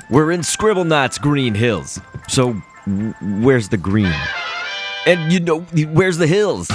We're in Scribblenauts Green Hills. So, where's the green? And where's the hills?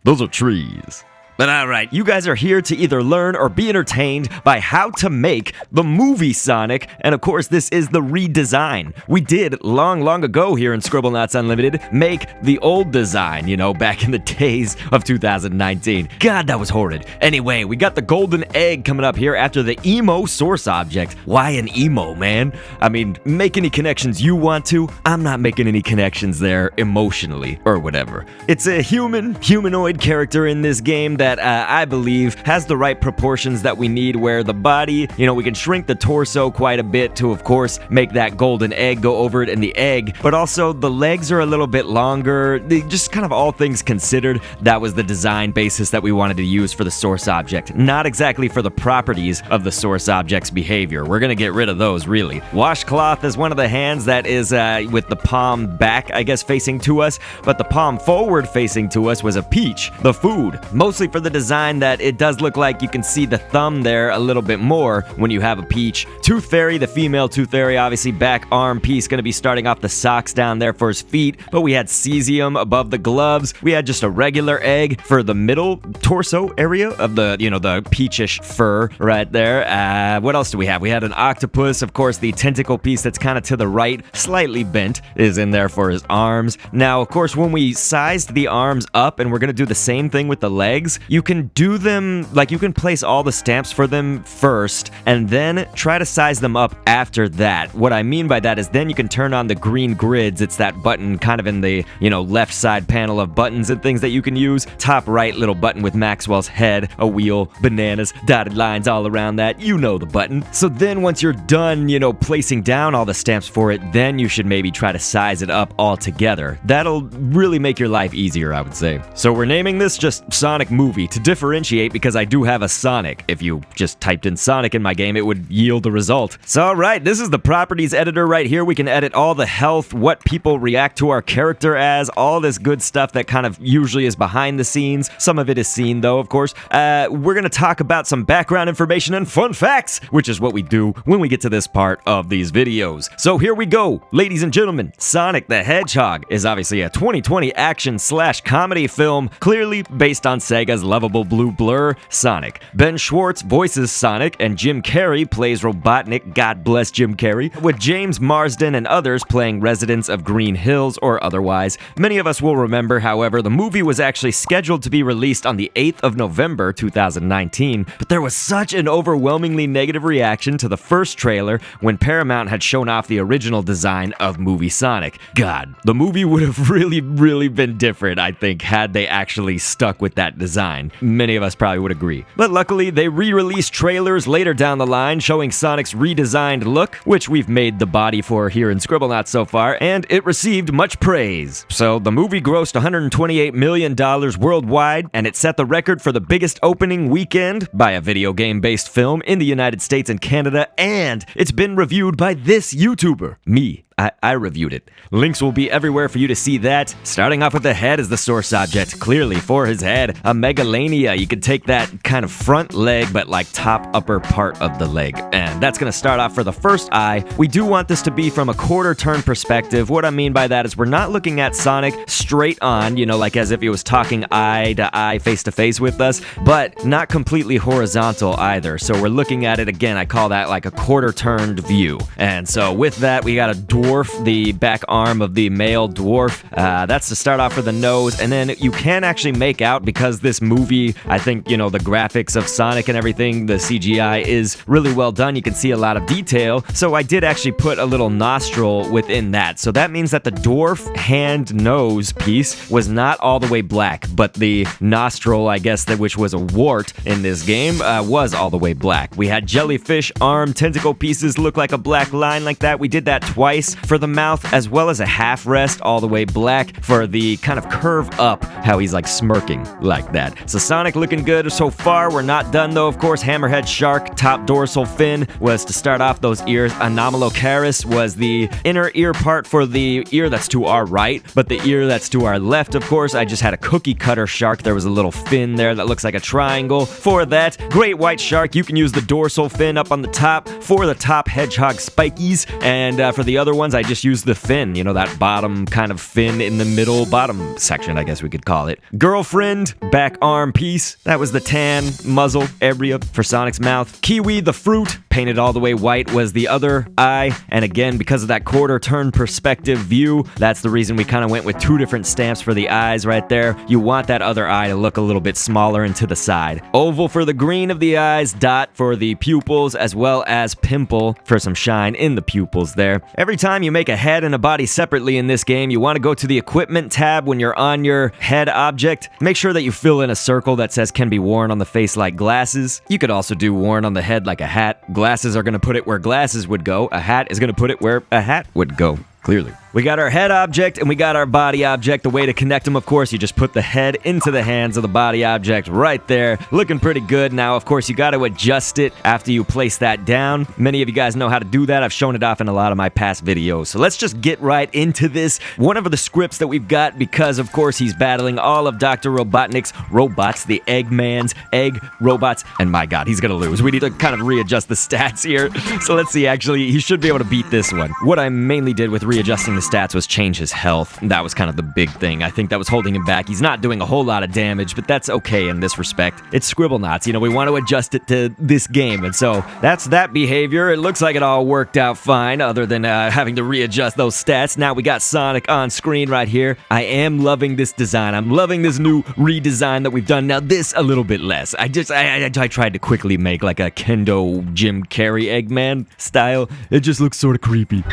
Those are trees. But alright, you guys are here to either learn or be entertained by how to make the movie Sonic, and of course this is the redesign. We did, long ago here in Scribblenauts Unlimited, make the old design, back in the days of 2019. God, that was horrid. Anyway, we got the golden egg coming up here after the emo source object. Why an emo, man? I mean, make any connections you want to. I'm not making any connections there emotionally, or whatever. It's a humanoid character in this game that I believe has the right proportions that we need, where the body, we can shrink the torso quite a bit to, of course, make that golden egg go over it in the egg, but also the legs are a little bit longer. Just kind of all things considered, that was the design basis that we wanted to use for the source object, not exactly for the properties of the source object's behavior. We're gonna get rid of those, really. Washcloth is one of the hands that is with the palm back, I guess, facing to us, but the palm forward facing to us was a peach, the food, mostly for the design that it does look like you can see the thumb there a little bit more when you have a peach. Tooth Fairy, the female Tooth Fairy, obviously back arm piece, gonna be starting off the socks down there for his feet, but we had cesium above the gloves. We had just a regular egg for the middle torso area of the, the peachish fur right there. What else do we have? We had an octopus, of course, the tentacle piece that's kind of to the right, slightly bent, is in there for his arms. Now, of course, when we sized the arms up, and we're gonna do the same thing with the legs, you can do them, you can place all the stamps for them first, and then try to size them up after that. What I mean by that is then you can turn on the green grids. It's that button kind of in the, left side panel of buttons and things that you can use. Top right little button with Maxwell's head, a wheel, bananas, dotted lines all around that. You know the button. So then once you're done, placing down all the stamps for it, then you should maybe try to size it up all together. That'll really make your life easier, I would say. So we're naming this just Sonic Movie to differentiate, because I do have a Sonic. If you just typed in Sonic in my game, it would yield the result. So alright, this is the properties editor right here. We can edit all the health, what people react to our character as, all this good stuff that kind of usually is behind the scenes. Some of it is seen though, of course. We're gonna talk about some background information and fun facts, which is what we do when we get to this part of these videos. So here we go, ladies and gentlemen. Sonic the Hedgehog is obviously a 2020 action/comedy film, clearly based on Sega's lovable blue blur, Sonic. Ben Schwartz voices Sonic, and Jim Carrey plays Robotnik, God bless Jim Carrey, with James Marsden and others playing residents of Green Hills or otherwise. Many of us will remember, however, the movie was actually scheduled to be released on the 8th of November 2019, but there was such an overwhelmingly negative reaction to the first trailer when Paramount had shown off the original design of movie Sonic. God, the movie would have really been different, I think, had they actually stuck with that design. Many of us probably would agree. But luckily, they re-released trailers later down the line showing Sonic's redesigned look, which we've made the body for here in Scribblenauts so far, and it received much praise. So the movie grossed $128 million worldwide, and it set the record for the biggest opening weekend by a video game-based film in the United States and Canada, and it's been reviewed by this YouTuber, me. I reviewed it. Links will be everywhere for you to see that. Starting off with the head as the source object. Clearly, for his head, a megalania. You could take that kind of front leg, but top upper part of the leg. And that's going to start off for the first eye. We do want this to be from a quarter turn perspective. What I mean by that is we're not looking at Sonic straight on, as if he was talking eye to eye, face to face with us, but not completely horizontal either. So we're looking at it again. I call that a quarter turned view. And so with that, we got a dwarf, the back arm of the male dwarf. That's to start off for the nose, and then you can actually make out, because this movie, I think, the graphics of Sonic and everything, the CGI is really well done. You can see a lot of detail, so I did actually put a little nostril within that. So that means that the dwarf hand nose piece was not all the way black, but the nostril, I guess, which was a wart in this game, was all the way black. We had jellyfish arm tentacle pieces look like a black line like that. We did that twice. for the mouth, as well as a half rest all the way black for the kind of curve up, how he's like smirking like that. So Sonic looking good so far. We're not done though, of course. Hammerhead shark, top dorsal fin was to start off those ears. Anomalocaris was the inner ear part for the ear that's to our right, but the ear that's to our left, of course, I just had a cookie cutter shark. There was a little fin there that looks like a triangle. For that great white shark, you can use the dorsal fin up on the top for the top hedgehog spikies, and for the other ones, I just used the fin, you know, that bottom kind of fin in the middle, bottom section, I guess we could call it. Girlfriend, back arm piece, that was the tan muzzle area for Sonic's mouth. Kiwi, the fruit, painted all the way white, was the other eye, and again, because of that quarter turn perspective view, that's the reason we kind of went with two different stamps for the eyes right there. You want that other eye to look a little bit smaller and to the side. Oval for the green of the eyes, dot for the pupils, as well as pimple for some shine in the pupils there. Every time you make a head and a body separately in this game, you want to go to the equipment tab when you're on your head object. Make sure that you fill in a circle that says can be worn on the face like glasses. You could also do worn on the head like a hat. Glasses are going to put it where glasses would go. A hat is going to put it where a hat would go. Clearly. We got our head object and we got our body object. The way to connect them, of course, you just put the head into the hands of the body object right there. Looking pretty good. Now, of course, you got to adjust it after you place that down. Many of you guys know how to do that. I've shown it off in a lot of my past videos. So let's just get right into this. One of the scripts that we've got, because, of course, he's battling all of Dr. Robotnik's robots, the Eggman's egg robots, and my God, he's going to lose. We need to kind of readjust the stats here. So let's see. Actually, he should be able to beat this one. What I mainly did with readjusting the stats was change his health. That was kind of the big thing. I think that was holding him back. He's not doing a whole lot of damage, but that's okay in this respect. It's Scribblenauts. You know, we want to adjust it to this game, and so that's that behavior. It looks like it all worked out fine, other than having to readjust those stats. Now we got Sonic on screen right here. I am loving this design. I'm loving this new redesign that we've done. Now this a little bit less. I tried to quickly make like a Kendo Jim Carrey Eggman style. It just looks sort of creepy.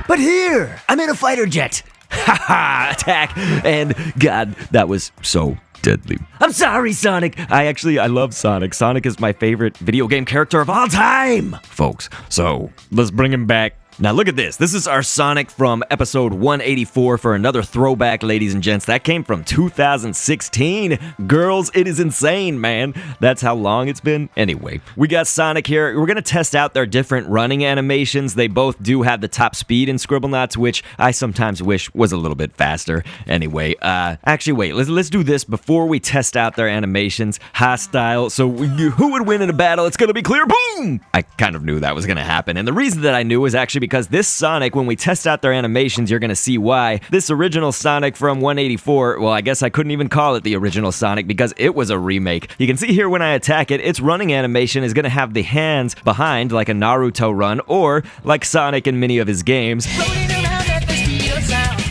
But here, I'm in a fighter jet. Ha ha, attack. And God, that was so deadly. I'm sorry, Sonic. I love Sonic. Sonic is my favorite video game character of all time, folks. So let's bring him back. Now look at this. This is our Sonic from episode 184 for another throwback, ladies and gents. That came from 2016. Girls, it is insane, man. That's how long it's been. Anyway, we got Sonic here. We're going to test out their different running animations. They both do have the top speed in Scribblenauts, which I sometimes wish was a little bit faster. Anyway, actually, wait. Let's do this before we test out their animations. Hostile. So who would win in a battle? It's going to be clear. Boom! I kind of knew that was going to happen. And the reason that I knew was actually because this Sonic, when we test out their animations, you're going to see why. This original Sonic from 184, well, I guess I couldn't even call it the original Sonic because it was a remake. You can see here when I attack it, its running animation is going to have the hands behind like a Naruto run or like Sonic in many of his games.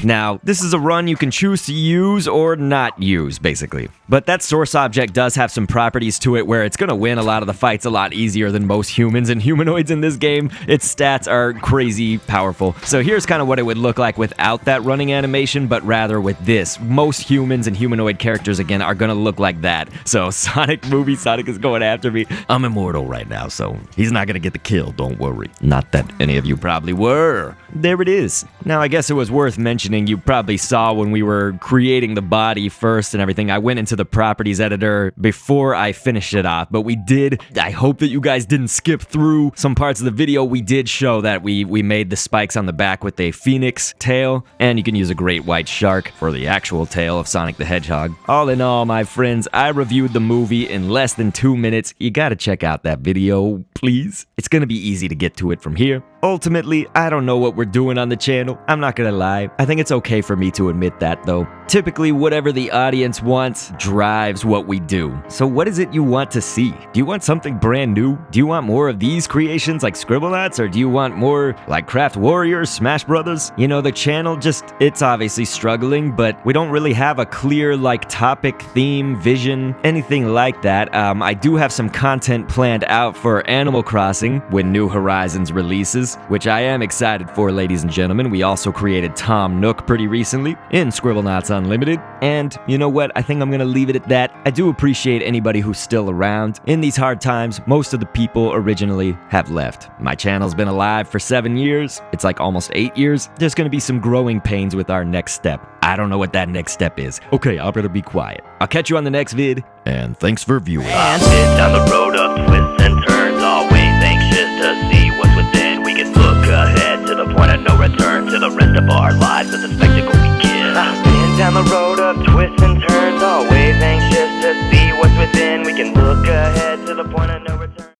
Now, this is a run you can choose to use or not use, basically. But that source object does have some properties to it where it's going to win a lot of the fights a lot easier than most humans and humanoids in this game. Its stats are crazy powerful. So here's kind of what it would look like without that running animation, but rather with this. Most humans and humanoid characters, again, are going to look like that. So Sonic is going after me. I'm immortal right now, so he's not going to get the kill, don't worry. Not that any of you probably were. There it is. Now, I guess it was worth mentioning. You probably saw when we were creating the body first and everything, I went into the properties editor before I finished it off, but we did, I hope that you guys didn't skip through some parts of the video. We did show that we made the spikes on the back with a phoenix tail, and you can use a great white shark for the actual tail of Sonic the Hedgehog. All in all, my friends, I reviewed the movie in less than 2 minutes. You gotta check out that video, please. It's gonna be easy to get to it from here. Ultimately, I don't know what we're doing on the channel. I'm not gonna lie. I think it's okay for me to admit that, though. Typically, whatever the audience wants drives what we do. So what is it you want to see? Do you want something brand new? Do you want more of these creations like Scribblenauts, or do you want more like Craft Warriors, Smash Brothers? You know, the channel it's obviously struggling, but we don't really have a clear like topic, theme, vision, anything like that. I do have some content planned out for Animal Crossing when New Horizons releases. releases, which I am excited for, ladies and gentlemen. We also created Tom Nook pretty recently in Scribblenauts Unlimited. And you know what? I think I'm gonna leave it at that. I do appreciate anybody who's still around. In these hard times, most of the people originally have left. My channel's been alive for 7 years. It's like almost 8 years. There's gonna be some growing pains with our next step. I don't know what that next step is. Okay, I better be quiet. I'll catch you on the next vid, and thanks for viewing. I've been down the road of twists and turns, always anxious to see what's within. We can look ahead to the point of no return, to the rest of our lives as the spectacle begins. I've been down the road of twists and turns, always anxious to see what's within. We can look ahead to the point of no return.